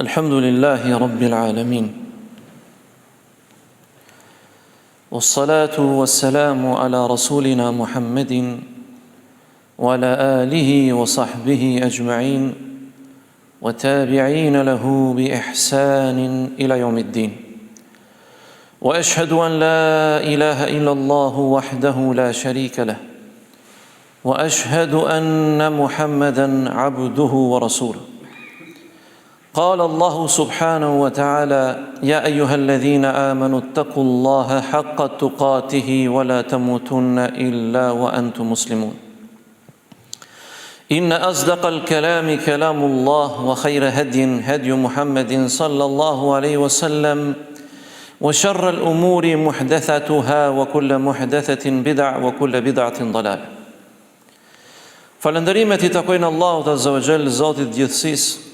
Alhamdulillahi Rabbil Alamin. Wassalatu wassalamu ala rasulina Muhammedin wa ala alihi wa sahbihi ajma'in wa tabi'ina lahu bi ihsanin ila yawmiddin. Wa ashhadu an la ilaha illa Allah wahdahu la sharika lah. Wa ashhadu anna Muhammadan abduhu wa rasuluh. قال الله سبحانه وتعالى يا أيها الذين آمنوا اتقوا الله حق تقاته ولا تموتن إلا وأنتم مسلمون إن أصدق الكلام كلام الله وخير هدي محمد صلى الله عليه وسلم وشر الأمور محدثاتها وكل محدثة بدع وكل بدعة ضلالة. Falënderimet I takojnë Allahut Azza wa Jall, Zotit gjithësisë.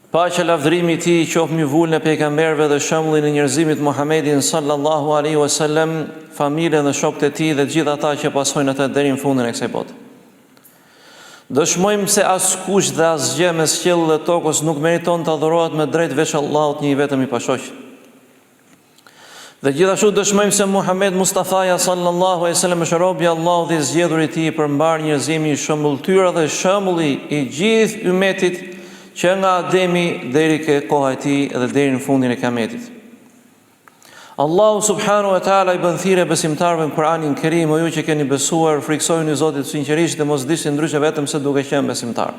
Paqja lavdërimi I Tij qoftë mbi vullën e pejgamberëve dhe shembullin e njerëzimit Muhammedin sallallahu alaihi wasallam, familjen dhe shokët e tij dhe gjithë ata që pasojnë atë deri në fundin e kësaj bote. Dëshmojmë se askush dhe asgjë mes qiellit dhe tokës nuk meriton të adhurohet me drejt veç Allahut, një I vetëm I pashoq. Dhe gjithashtu dëshmojmë se Muhammed Mustafaja sallallahu alaihi wasallam është robi I Allahut dhe zgjedhuri I Tij për mbar njerëzimin, shembulltyra dhe shembulli I gjithë ummetit që nga Ademi deri ke koha e tij dhe deri në fundin e kiametit. Allahu subhanahu wa taala I bën thirrje besimtarëve në Kur'anin Kerim, o ju që keni besuar, friksojeni Zotin sinqerisht dhe mos disni ndryshe vetëm se duke qenë besimtar.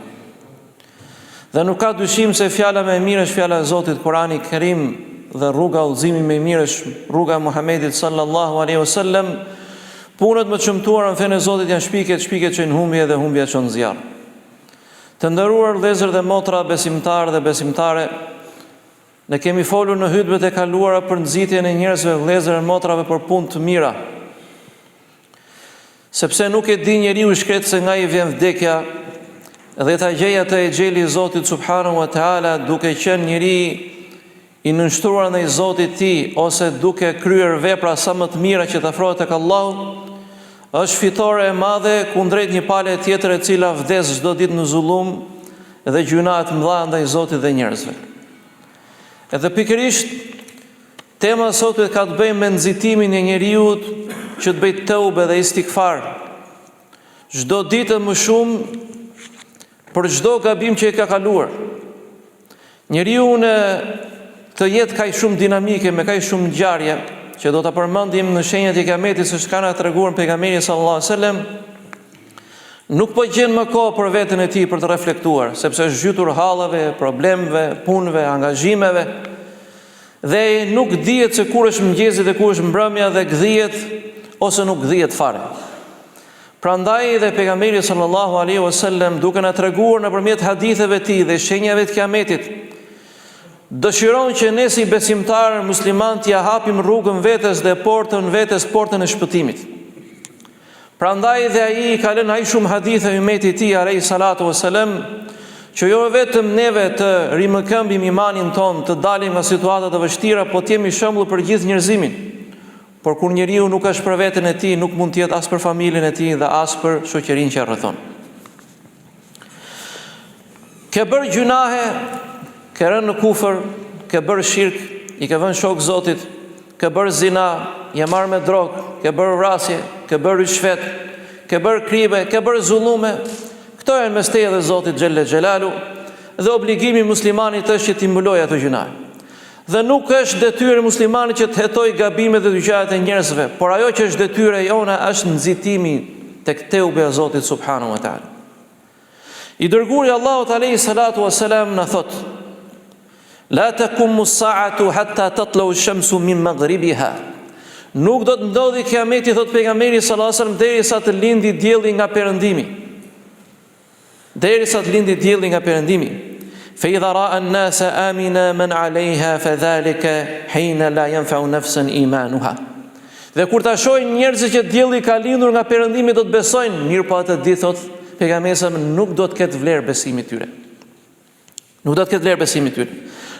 Dhe nuk ka dyshim se fjala më e mirë është fjala e Zotit Kur'ani Kerim dhe rruga udhëzimi më e mirë është rruga e Muhamedit sallallahu alaihi wasallam. Punët më të shëmtuara në fenë e Zotit janë shpiket që në humbje dhe humbja që në zjarr. Të nderuar vëllezër dhe motra, besimtarë dhe besimtare, ne kemi folur në hutbet e kaluara për nxitjen e njerëzve, vëllezër dhe motrave për punë të mira. Sepse nuk e di njeriu shkret se nga I vjen vdekja dhe ta gjej atë e xheli I Zotit subhanahu wa taala duke qenë njeri I nënshtruar ndaj Zotit të tij ose duke kryer vepra sa më të mira që të afrohet tek Allahu, është fitore e madhe kundrejt një pale tjetër e cila vdes çdo ditë në zullum dhe gjuna të mëdha ndaj Zotit dhe njerëzve. Edhe pikërisht tema e sotme ka të bëjë me nxitimin e njeriut që të bëjë teube dhe istighfar çdo ditë më shumë për çdo gabim që I ka kaluar. Njeriu në të jetë kaq shumë dinamike me kaq shumë ngjarje që do ta përmendim në shenjat e kiametit se çka na treguar pejgamberi sallallahu alajhi wasallam, nuk po gjen më kohë për veten e tij për të reflektuar, sepse është zhytur hallave, problemeve, punëve, angazhimeve dhe nuk dihet se kur është mëngjesi dhe kur është mbrëmja dhe gdhijet ose nuk gdhijet fare. Prandaj dhe pejgamberi sallallahu alaihi wasallam duke na treguar nëpërmjet haditheve të tij dhe shenjave të kiametit, dëshiron që ne si besimtarë musliman t'ja hapim rrugën vetes dhe portën vetes, portën e shpëtimit. Prandaj dhe ai ka lënë ai shumë hadithe ummetit I tij alayhi salatu wassalam, që jo vetëm neve të rimëkëmbim imanin ton, të dalim nga situata të vështira, po të jemi shembull për gjithë njerëzimin. Por kur njeriu nuk është për veten e tij, nuk mund të jetë as për familjen e tij dhe as për shoqërinë që rrethon. Ke bërë gjunahe, ke rënë në kufër, ke bërë shirk, I ke vënë shok Zotit, ke bërë zina, je marrë me drogë, ke bërë vrasje, ke bërë rishfet, ke bërë kribe, ke bërë zullume. Këto janë mes teje dhe Zotit xhelle xhelalu dhe obligimi muslimanit është që t'i mbulojë ato gjuna. Dhe nuk është detyrë muslimanit që të hetojë gabimet dhe dyqajet e njerëzve, por ajo që është detyrë jona është nxitimi tek teube e Zotit subhanahu wa taala. I dërguari Allahut alayhi salatu wassalam na thotë: La taqumu as-sa'atu hatta tatlu ash-shamsu min maghribiha. Nuk do të ndodhi kiameti, thot pejgamberi sallallahu alajhi wasallam, derisa të lindi dielli nga perëndimi. Derisa të lindi dielli nga perëndimi. Fa idha ra'a an-nasa amina man 'alayha fadhalika hina la yanfa'u nafsan imanuha. Dhe kur ta shohin njerëzit që dielli ka lindur nga perëndimi do të besojnë, mirë po atë ditë thot pejgamberi nuk do të ketë vlerë besimi I tyre. Nuk do të ketë vlerë besimi I tyre.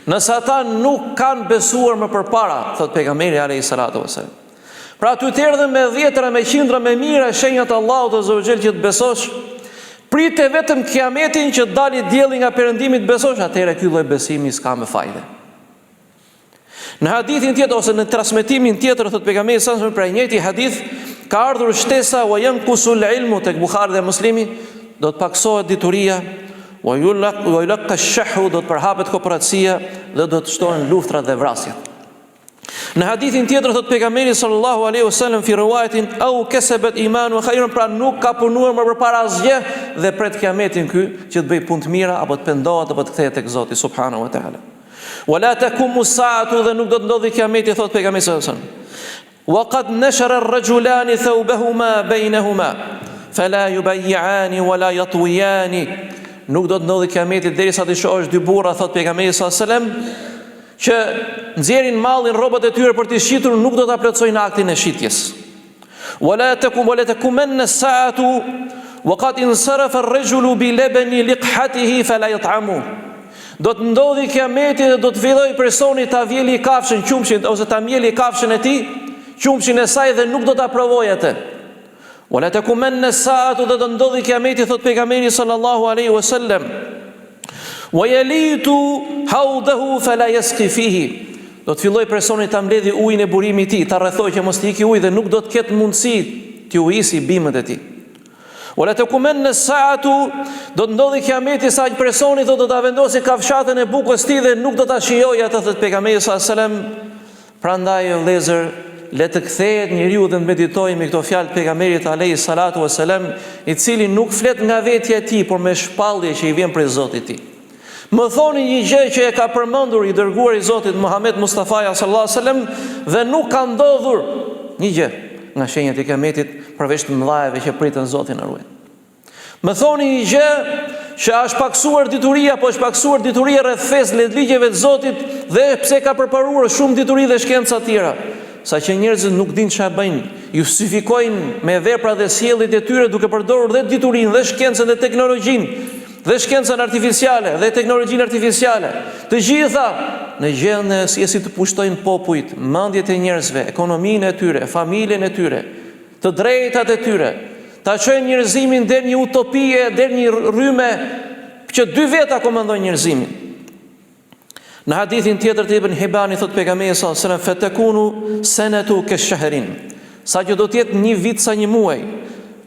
Nëse ata nuk kanë besuar më përpara, thot pejgamberi alayhi salatu wasallam. Pra ty të erdhën me dhjetëra, me qindra, me mira shenjat Allahut azza wa jall që të besosh, Prite vetëm kiametin që dali dielli nga perëndimi të besosh, atëherë ky lloj besimi s'ka më fajde. Në hadithin tjetër ose në transmetimin tjetër thot pejgamberi sa për ai njëjti hadith ka ardhur shtesa wa yanqusul ilmu tek Buhari dhe Muslimi, do të paksohet dituria, wa yulqa ash-shahhu, do të përhapet kooperacia dhe do të shtohen luftrat dhe vrasjet. Në hadithin tjetër thot pejgamberi sallallahu alaihi wasallam fi riwayatin au kasabat imanu khayran, pra nuk ka punuar më përpara asgjë dhe pret kiametin ky që të bëj punë të mira apo të pendohet apo të kthehet tek Zoti subhanahu wa taala. Wala takumu as-sa'atu, dhe nuk do të ndodhi kiameti, thot pejgamberi sallallahu alaihi wasallam. Wa qad nashara ar-rajulani thawbahuma bainahuma fala yubay'ani wala yatwiyani. Nuk do të ndodhi kiameti derisa të shohësh dy burra, thot pejgamberi sallallahu alaihi wasallam, që nxjerrin mallin, rrobat e tyre për të shitur, nuk do ta plotësojnë aktin e shitjes. Wala takumanna as-sa'atu wa qad insarafa ar-rajulu bi labani liqhatihi fala yat'amu. Do të ndodhi kiameti dhe do të fillojë personi ta vjeli kafshën, qumshin ose ta mjeli kafshën e tij, qumshin e saj, dhe nuk do ta provojë atë. Wala takumanna as-sa'atu, do të ndodhi kiameti, thot pejgamberi sallallahu alaihi wasallam, wa yalitu hawdahu fala yasqi fihi. Do të filloj personi ta mbledhi ujin e burimit të tij, ta rrethojë që mos të ikë ujë dhe nuk do të ketë mundësi të ujisi bimët e tij. Wala takumanna as-sa'atu, do të ndodhi kiameti sa një personi do ta vendosë kafshatën e bukës tij dhe nuk do ta shijojë atë, thot pejgamberi sallallahu alajhi wasallam. Prandaj vëllezër, le të kthehet njeriu dhe të meditojmë këto fjalë të pejgamberit alayhi salatu wasalam, i cili nuk flet nga vetja e tij, por me shpallje që i vjen prej Zotit të tij. Më thoni një gjë që e ka përmendur i dërguar i Zotit Muhammed Mustafa sallallahu alaihi wasallam dhe nuk ka ndodhur një gjë nga shenjat e kiametit përveç të mëdhajeve që pritën Zotin na ruaj. Më thoni një gjë që është paksuar dituria, po është paksuar dituria rreth fesë ligjeve të Zotit dhe pse ka përparuar shumë dituri dhe shkenca të tjera, saqë njerëzit nuk dinë çfarë bëjnë, justifikojnë me vepra dhe sjelljet e tyre duke përdorur dhe diturinë dhe shkencën dhe teknologjinë dhe shkencën artificiale dhe teknologjinë artificiale, të gjitha në gjendje si të pushtojnë popujt, mendjet e njerëzve, ekonominë e tyre, familjen e tyre, të drejtat e tyre, ta çojnë njerëzimin deri një utopie, deri një rrymë që dy veta komandojnë njerëzimin. Në hadithin tjetër të Ibn Hibani thot pejgamberi sallallahu alajhi wasallam, fatakunu sanatu kash-shahrin, sa që do të jetë një vit sa një muaj.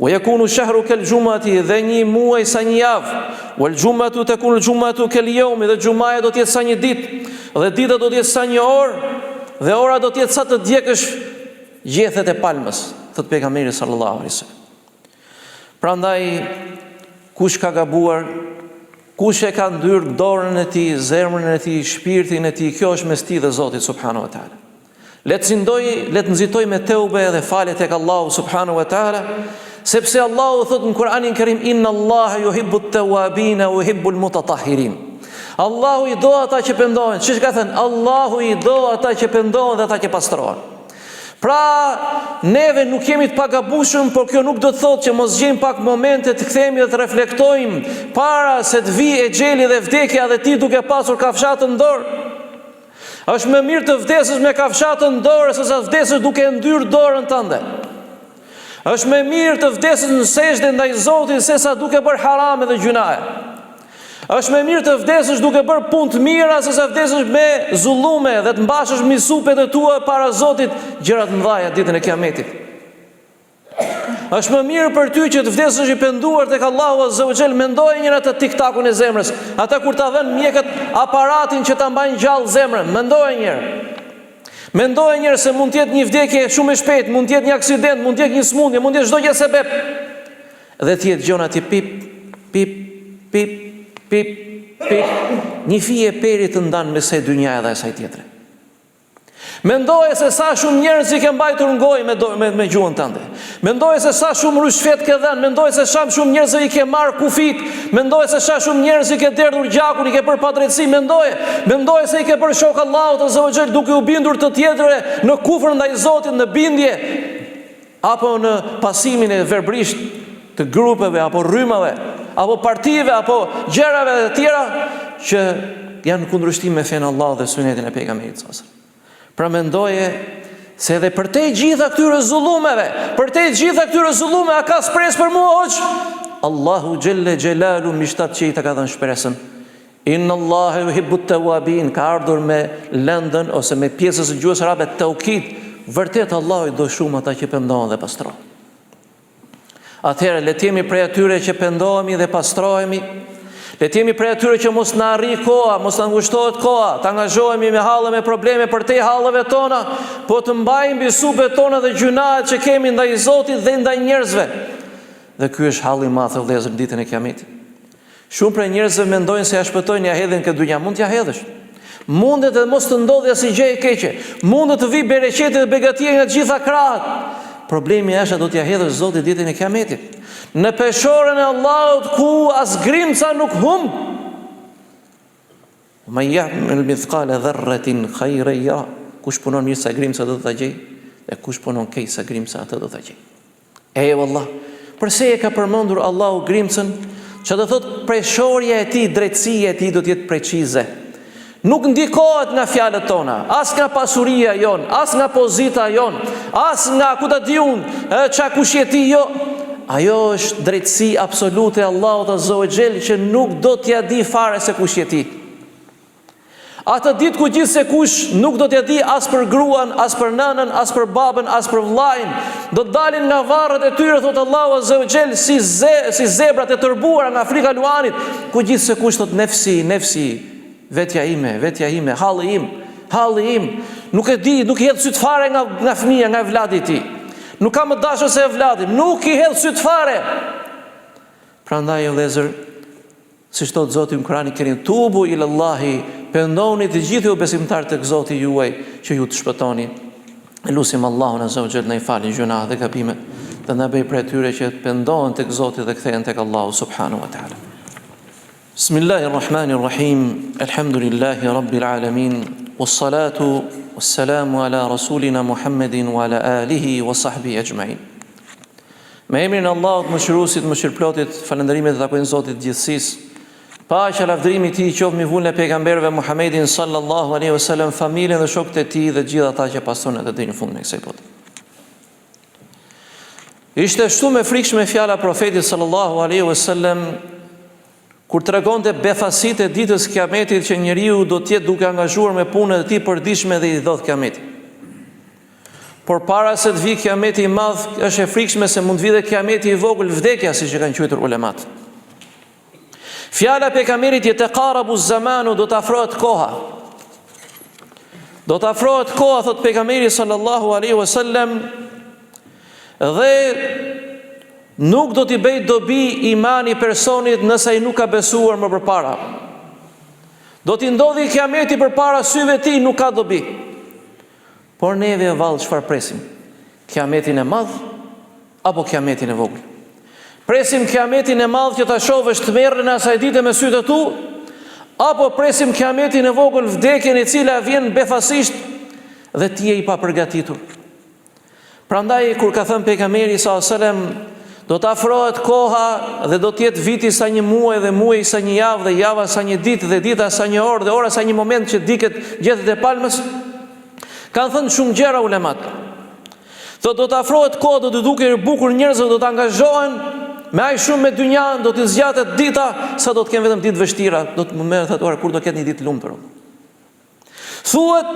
Wa yakunu shahru kal jumati, dhe një muaj sa një javë. Wal jumatu takunu jumatu kal yawm, dhe xumaja do të jetë sa një ditë, dhe dita do të jetë sa një orë, dhe ora do të jetë sa të djegësh gjethet e palmës, thot pejgamberi sallallahu alaihi wasallam. Prandaj kush ka gabuar, kush e ka ndyrë dorën e tij, zemrën e tij, shpirtin e tij, kjo është mes tij dhe Zotit subhanahu wa taala. Le të nxitoj me teube dhe falje tek Allahu subhanahu wa taala, sepse Allahu thot në Kur'anin Kerim, inna Allaha yuhibbu at-tawwabin wa yuhibbu al-mutatahhirin. Allahu i do ata që pendohen. Çish ka thënë? Allahu i do ata që pendohen dhe ata që pastrohen. Pra, neve nuk jemi të pagabueshëm, por kjo nuk do të thotë që mos gjejmë pak momente të kthehemi dhe të reflektojmë para se të vijë exheli dhe vdekja dhe ti duke pasur kafshatën në dorë. Është më mirë të vdesësh me kafshatën në dorë se sa të vdesësh duke ndyrë dorën tënde. Është më mirë të vdesësh në sejdë ndaj Zotit se sa duke bërë harame dhe gjunaje. Është më mirë të vdesësh duke bërë punë të mira se sa vdesësh me zullume dhe të mbashësh me supet e tua para Zotit gjëra të mëdha ditën e Kiametit. Është më mirë për ty që të vdesësh i penduar tek Allahu Azza wa Jall, mendoje njëra të tiktakun e zemrës. Ata kur ta vënë mjekët aparatin që ta mbajnë gjallë zemrën, mendoje njëherë. Mendoje njëherë se mund të jetë një vdekje shumë e shpejtë, mund të jetë një aksident, mund të jetë një smundje, mund të jetë çdo gjë sebeb. Dhe të jetë gjona ti pip pip pip pip pip, një fije peri të ndan mes së dynjaja dhe asaj tjetre. Mendoje se sa shumë njerëz i ke mbajtur në gojë me gjuhën tënde. Mendoje se sa shumë rushfet ke dhënë, mendoje se sa shumë njerëz i ke marr kufit, mendoje se sa shumë njerëz i ke derdhur gjakun, i ke bërë padrejtësi, mendoje se i ke bërë shok Allahut Azza wa Jall duke u bindur të tjerëve në kufër ndaj Zotit, në bindje apo në pasimin e verbrisht të grupeve apo rrymave apo partive apo gjërave të tjera që janë në kundërshtim me fen Allah dhe sunetin e pejgamberit sallallahu alajhi wasallam. Pra mendoje se edhe për te gjitha këtyre zullumeve, a ka shpresë për mua hoq? Allahu Gjelle Gjelalu mishtat që i të ka dhënë shpresën. Inna Allahe yuhibbu at-tawwabin, ka ardhur me lëndën ose me pjesës e gjuhës arabe taukid. Vërtet Allahu i do shumë ata që pendohen dhe pastrohen. Atëherë le të jemi prej atyre që pendohemi dhe pastrohemi. Le të jemi prej atyre që mos na arri koha, mos na ngushtohet koha, të angazhohemi me hallë me probleme për te hallëve tona, po të mbajmë mbi supet tona dhe gjunahet që kemi ndaj Zotit dhe ndaj njerëzve. Dhe ky është halli i madh vëllezër ditën e Kiametit. Shumë prej njerëzve mendojnë se ja shpëtojnë ja hedhin këtë dunja, mund t'ja hedhësh. Mundet edhe mos të ndodhi asnjë gjë e keqe. Mundet të vi bereqeti dhe begatia nga të gjitha krahët. Problemi është do t'ja hedhësh Zotit ditën e Kiametit. Në peshorën e Allahut ku as grimca nuk humb. Ma ya'mal mithqala dharratin khayran yara. Kush punon mirë sa grimca do ta gjej, dhe kush punon keq sa grimca atë do ta gjej. Wallah, përse e ka përmendur Allahu grimcën? Që do thot peshorja e tij, drejtësia e tij do të jetë precize. Nuk ndikohet nga fjalët tona, as nga pasuria jon, as nga pozita jon, as nga ku ta di unë, çka kush je ti jo. Ajo është drejtësi absolute e Allahut Azza wa Jell që nuk do t'ja di fare se kush je ti. Atë ditë ku gjithse kush nuk do t'ja di as për gruan, as për nënën, as për babën, as për vllajin, do të dalin nga varret e tyre, thot Allahu Azza wa Jell, si zebrat e tërbuara nga Afrika e Luanit, ku gjithse kush thot nefsi, vetja ime, halli im, nuk e di, nuk i hedh syt fare nga fëmia, nga vladi i tij. Nuk ka më dashur se vladi, nuk i hedh syt fare. Prandaj vëllezër, siç thot Zoti në Kur'anin e Kerim, tubu ila Allahi, pendoni të gjithë ju besimtarë tek Zoti juaj që ju të shpëtoni. Lutim Allahun Azza wa Jall na i falë gjunat dhe gabimet, dhe na bëj prej tyre që pendohen tek Zoti dhe kthehen tek Allahu subhanahu wa taala. Bismillahirrahmanirrahim. Alhamdulillahi rabbil alamin. Wassalatu wassalamu ala rasulina Muhammedin wa ala alihi wa sahbihi ajma'in. Me emrin e Allahut mëshiruesit, mëshirëplotit, falënderimet dhe takojnë Zotit gjithësisë. Paqja lavdërimi i tij qoftë mbi vullën e pejgamberëve Muhammedin sallallahu alaihi wasallam, familjen dhe shokët e tij dhe gjithë ata që pasojnë atë deri në fundin e kësaj bote. Ishte shumë e frikshme fjala profetit sallallahu alaihi wasallam kur tregonte befasitë e ditës Kiametit që njeriu do të jetë duke angazhuar me punën e tij përditshme dhe i dhot Kiametit. Por para se të vijë Kiameti i madh, është e frikshme se mund të vijë Kiameti i vogël, vdekja, siç e kanë quajtur ulemat. Fjala e pejgamberit yataqarabu az-zamanu, do të afrohet koha. Do të afrohet koha, thot pejgamberi sallallahu alaihi wasallam, dhe nuk do t'i bëj dobi imani personit nëse ai nuk ka besuar më përpara. Do t'i ndodhi Kiameti përpara syve të tij, nuk ka dobi. Por neve vallë çfarë presim? Kiametin e madh apo Kiametin e vogël? Presim Kiametin e madh që ta shohësh të merren asaj dite me sytë tu, apo presim Kiametin e vogël, vdekjen e cila vjen befasisht dhe ti je i papërgatitur. Prandaj kur ka thënë pejgamberi sallallahu alajhi wasallam, do të afrohet koha dhe do të jetë viti sa një muaj dhe muaji sa një javë dhe java sa një ditë dhe dita sa një orë dhe ora sa një moment që diket gjethet e palmës. Kanë thënë shumë gjëra ulemat. Do të afrohet kohë, do të duket bukur, njerëzit do të angazhohen me aq shumë me dynjan, do të zgjatet dita sa do të kenë vetëm ditë vështira, do të më merret atë kur do ketë një ditë lumtur. Thuhet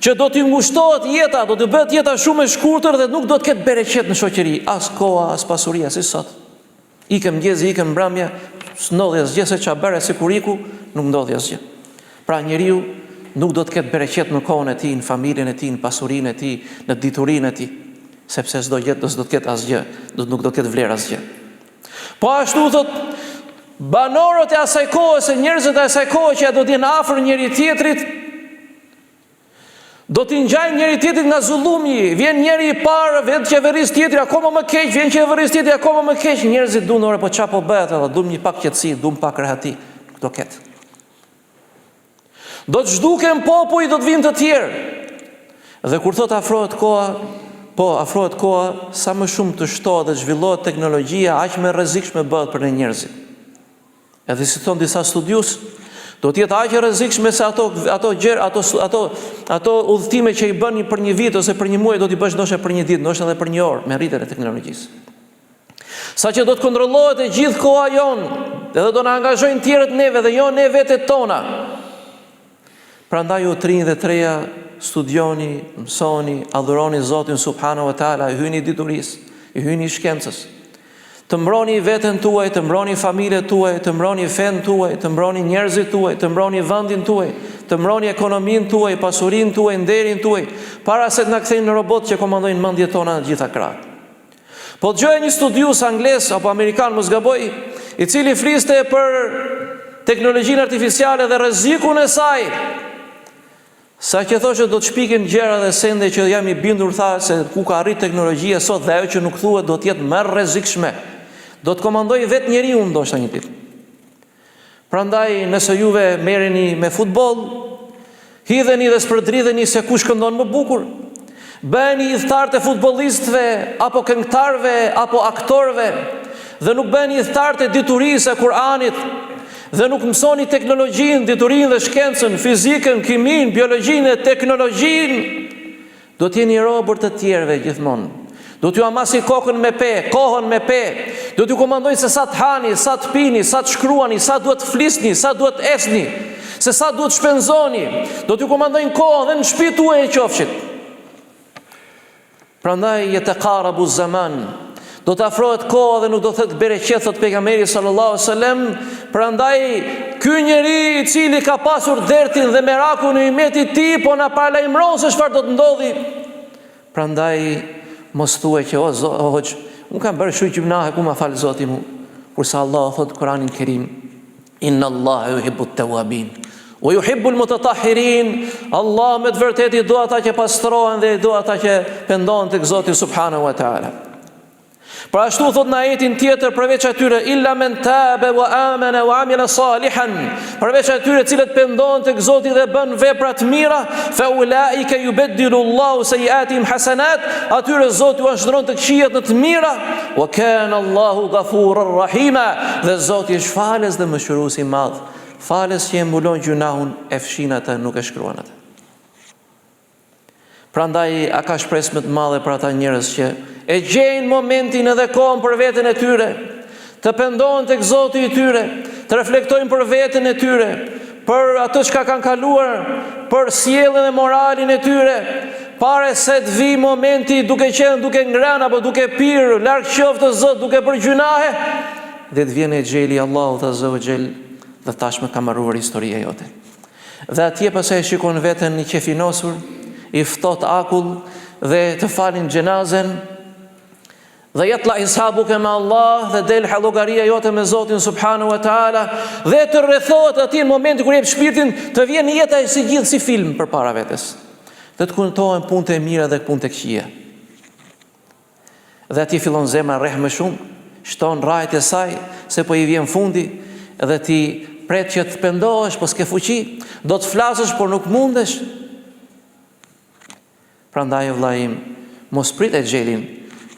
që do t'i ngushtohet jeta, do të bëhet jeta shumë e shkurtër dhe nuk do të ketë bereqet në shoqëri, as koha, as pasuria, si sot. Ikëm mëngjesi, ikëm mbrëmje, s'ndodhi asgjë, se ç'a bëre si kur iku, nuk ndodhi asgjë. Pra njeriu nuk do të ketë bereqet në kohën e tij, në familjen e tij, në pasurinë e tij, në diturinë e tij, sepse s'do të ketë asgjë, nuk do të ketë vlerë asgjë. Po ashtu thot banorët e asaj kohe, se njerëzit e asaj kohe që do të jenë afër njëri tjetrit, do t'i ngjajnë njëri tjetrit nga zullumi. Vjen njëri i parë, vjen qeverisë tjetri akoma më keq, vjen qeverisë tjetri akoma më keq. Njerëzit duan ore po çfarë po bëhet, duan një pak qetësi, duan pak rehati. Do ketë. Do të zhduken popull, do të vinë të tjerë. Dhe kur thot afrohet koha, afrohet koha, sa më shumë të shtohet dhe zhvillohet teknologjia, aq më rrezikshme bëhet për ne njerëzit. Edhe si thon disa studius, do të jetë aq e rrezikshme se ato udhëtime që i bën për një vit ose për një muaj do t'i bësh ndoshta për një ditë, ndoshta edhe për një orë me rritjen e teknologjisë. sa që do të kontrollohet e gjithë koha jonë, edhe do në angazhojnë tjerët neve dhe jo ne vetet tona. Prandaj u trinj dhe treja, studioni, mësoni, adhuroni Zotin subhanahu wa taala, i hyni diturisë, i hyni shkencës. Të mbroni veten tuaj, të mbroni familjet tuaj, të mbroni fen tuaj, të mbroni njerëzit tuaj, të mbroni vendin tuaj, të mbroni ekonominë tuaj, pasurinë tuaj, nderin tuaj, para se të na kthejnë në robot që komandojnë mendjet tona në gjitha krahat. Po dëgjoj një studius anglez apo amerikan, mos gaboj, i cili fliste për teknologjinë artificiale dhe rrezikun e saj. Sa që thoshte do të shpikin gjëra dhe sende që jam i bindur, tha, se ku ka arrit teknologjia sot dhe ajo që nuk thuhet do të jetë më rrezikshme. Do të komandoj vetë njeriu ndoshta një ditë. Prandaj nëse juve merreni me futboll, hidheni dhe spërdridheni se kush këndon më bukur. Bëheni idhtar të futbollistëve apo këngëtarëve apo aktorëve dhe nuk bëheni idhtar të diturisë e Kur'anit. Dhe nuk mësoni teknologjinë, diturinë dhe shkencën, fizikën, kimin, biologjinë e teknologjinë, do t'jeni robër të tjerëve gjithmonë. Do t'ju amasi kohën me pe, do t'ju komandojnë se sa t'hani, sa t'pini, sa t'shkruani, sa duhet flisni, sa duhet esni, se sa duhet shpenzoni, do t'ju komandojnë kohën dhe në shtëpi tuaj e qofshit. Prandaj yataqarabu zaman, do të afrohet koha dhe nuk do të thëtë bereqet, thot pejgamberi sallallahu alaihi wasallam. Prandaj ky njeri i cili ka pasur dertin dhe merakun e imetit ti, po na paralajmëron se çfarë do të ndodhi. Prandaj mos thuaj që o hoxh, unë kam bërë shumë gjunahe, ku ma fal Zoti mu. Kurse Allah thot Kur'anin Kerim, inna Allah yuhibbu at-tawwabin wa yuhibbu al-mutatahhirin. Allah me të vërtetë do ata që pastrohen dhe do ata që pendohen tek Zoti subhanahu wa taala. Pra ashtu thot në ajetin tjetër, përveç atyre illa men tabe wa amana wa amila salihan, përveç atyre cilët pendohen tek Zoti dhe bën vepra të mira, fa ulaika yubaddilu Allahu sayiatihim hasanat, atyre Zoti u shndron të këqijat në të mira, wa kana Allahu ghafurar rahima, dhe Zoti është falës dhe mëshirues i madh, falës që e mbulon gjunahun, e fshin atë, nuk e shkruan atë. Prandaj a ka shpresë më të madhe për ata njerëz që e gjejnë momentin edhe kohën për veten e tyre, të pendohen tek Zoti i tyre, të reflektojnë për veten e tyre, për atë çka kanë kaluar, për sjelljen e moralin e tyre, pare se të vi momenti duke ngrënë apo duke pirë, larg qoftë Zot, duke bërë gjunahe, dhe të vjen e xheli Allahut azza wa xhel dhe tashmë ka marruar historia jote. Dhe atje pasaj shikon veten një qefinosur, i ftohtë akull dhe të falin xhenazen, dhe jetla hisabuke me Allah dhe del llogaria jote me Zotin subhanahu wa taala, dhe të rrethohet atij në momentin kur jep shpirtin, të vjen jeta si gjithë si film përpara vetes. Dhe të kujtohen punët e mira dhe punët e këqija. Dhe atij fillon zemra rreh më shumë, shton rrajt e saj se po i vjen fundi, dhe ti pret që të pendohesh, po s'ke fuqi, do të flasësh por nuk mundesh. Prandaj vllai im, mos prit e xhelin,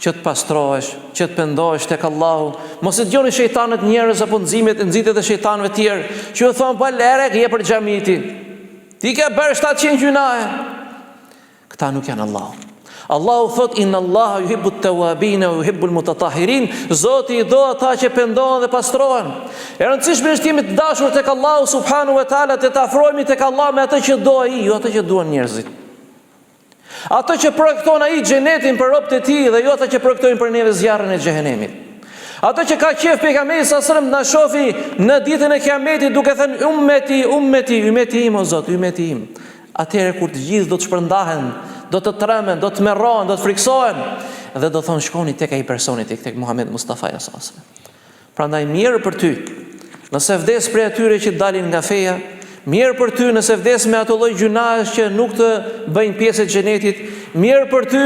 që të pastrohesh, që të pendohesh tek Allahu. Mos e dëgjoni shejtanët njerëz apo nxitet e shejtanëve të tjerë, që u thon pa lere je për xhamiti. Ti ke bërë 700 gjunahe. Këta nuk janë Allahu. Allahu thot inna Allaha yuhibbu at-tawwabin wa yuhibbu al-mutatahhirin. Zoti i do ata që pendohen dhe pastrohen. E rëndësishme është jemi të dashur tek Allahu subhanahu wa taala, të afrohemi tek Allah me atë që do ai, jo atë që duan njerëzit. Ato që projekton ai xhenetin për robët e tij dhe jo ata që projektojnë për neve zjarrin e xhehenemit. Ato që ka qef pejgamberi sa sërëm na shofi në ditën e Kiametit duke thënë ummeti im o Zot, ummeti im. Atëherë kur të gjithë do të shpërndahen, do të tremen, do të merrohen, do të friksohen dhe do thonë shkoni tek ai personi, tek Muhammed Mustafa sallallahu alaihi wasallam. Prandaj mirë për ty, nëse vdes prej atyre që dalin nga feja, mirë për ty nëse vdes me ato lloj gjunash që nuk të bëjnë pjesë e xhenetit, mirë për ty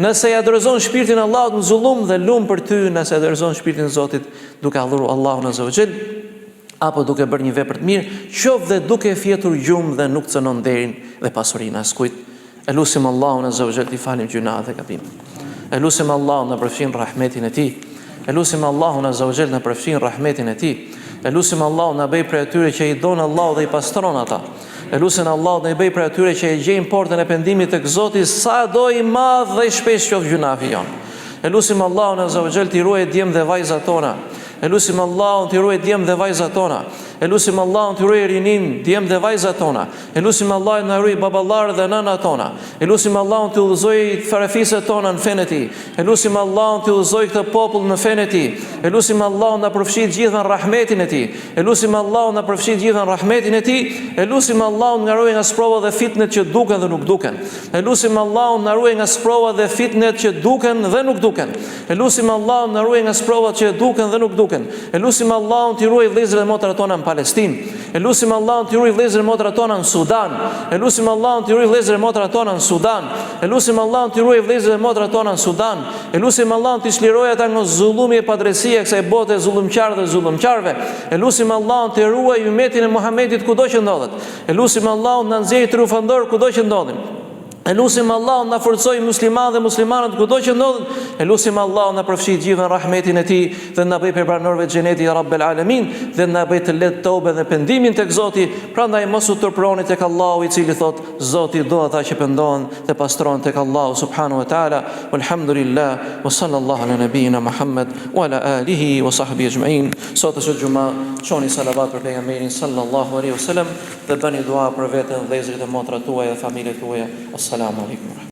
nëse ja dorëzon shpirtin Allahut në zullum, dhe lum për ty nëse ja dorëzon shpirtin Zotit duke adhuruar Allahun azza wa xal, apo duke bërë një vepër të mirë, qoftë dhe duke fjetur gjumë dhe nuk cënon derin dhe pasurinë askujt. Elusim Allahun azza wa xal t'i falim gjunat dhe gabimet. Elusim Allahun në përfshin rahmetin e tij. Elusim Allahun azza wa xal në përfshin rahmetin e tij. Elusim Allahun na bëj prej atyre që i don Allahu dhe i pastron ata. Elusim Allahun na i bëj prej atyre që e gjejnë portën e pendimit tek Zoti, sa do i madh dhe i shpesh qoftë gjunafi jon. Elusim Allahun azza wa jall t'i ruaj djem dhe vajzat tona. Elusim Allahun t'i ruaj djem dhe vajzat tona. Elusim Allahun t'i ruaj rinin, djem dhe vajzat tona. Elusim Allahun na ruaj baballar dhe nëna tona. Elusim Allahun t'i udhëzoj farefisët tona në fenë e tij. Elusim Allahun t'i udhëzoj këtë popull në fenë e tij. Elusim Allahun na përfshijë gjithë në rahmetin e tij. Elusim Allahun na përfshijë gjithë në rahmetin e tij. Elusim Allahun nga ruaj nga sprova dhe fitnet që duken dhe nuk duken. Elusim Allahun na ruaj nga sprova dhe fitnet që duken dhe nuk duken. Elusim Allahun na ruaj nga sprovat që duken dhe nuk duken. Elusim Allahun t'i ruaj vëllezërit dhe motrat tona në Palestinë. Elusim Allahun t'i ruaj vëllezërit dhe motrat tona në Sudan. Elusim Allahun t'i ruaj vëllezërit dhe motrat tona në Sudan. Elusim Allahun t'i ruaj vëllezërit dhe motrat tona në Sudan. Elusim Allahun t'i çlirojë ata nga zullumi e padresia e kësaj bote zullumqare dhe zullumqarëve. Elusim Allahun t'i ruaj ummetin e Muhamedit kudo që ndodhet. Elusim Allahun na nxjerrë trufandor kudo që ndodhim. Elusim Allahun na forcoj muslimanë dhe muslimanët kudo që ndodhen. Elusim Allahun na përfshij gjithë në rahmetin e tij dhe na bëj pejbanorëve të xhenetit ya Rabbel Alamin dhe na bëj të lehtë tobe dhe pendimin tek Zoti. Prandaj mos u turproni tek Allahu i cili thot Zoti do ata që pendohen dhe pastrohen tek Allahu subhanahu wa taala. Walhamdulillah wa sallallahu ala nabiyina Muhammad wa ala alihi wa sahbihi ajma'in. Sot është xhuma, çoni salavat për pejgamberin sallallahu alaihi wasallam dhe bëni dua për veten, vëllezërit e motrat tuaja dhe familjet tuaja. Assalamu alaikum.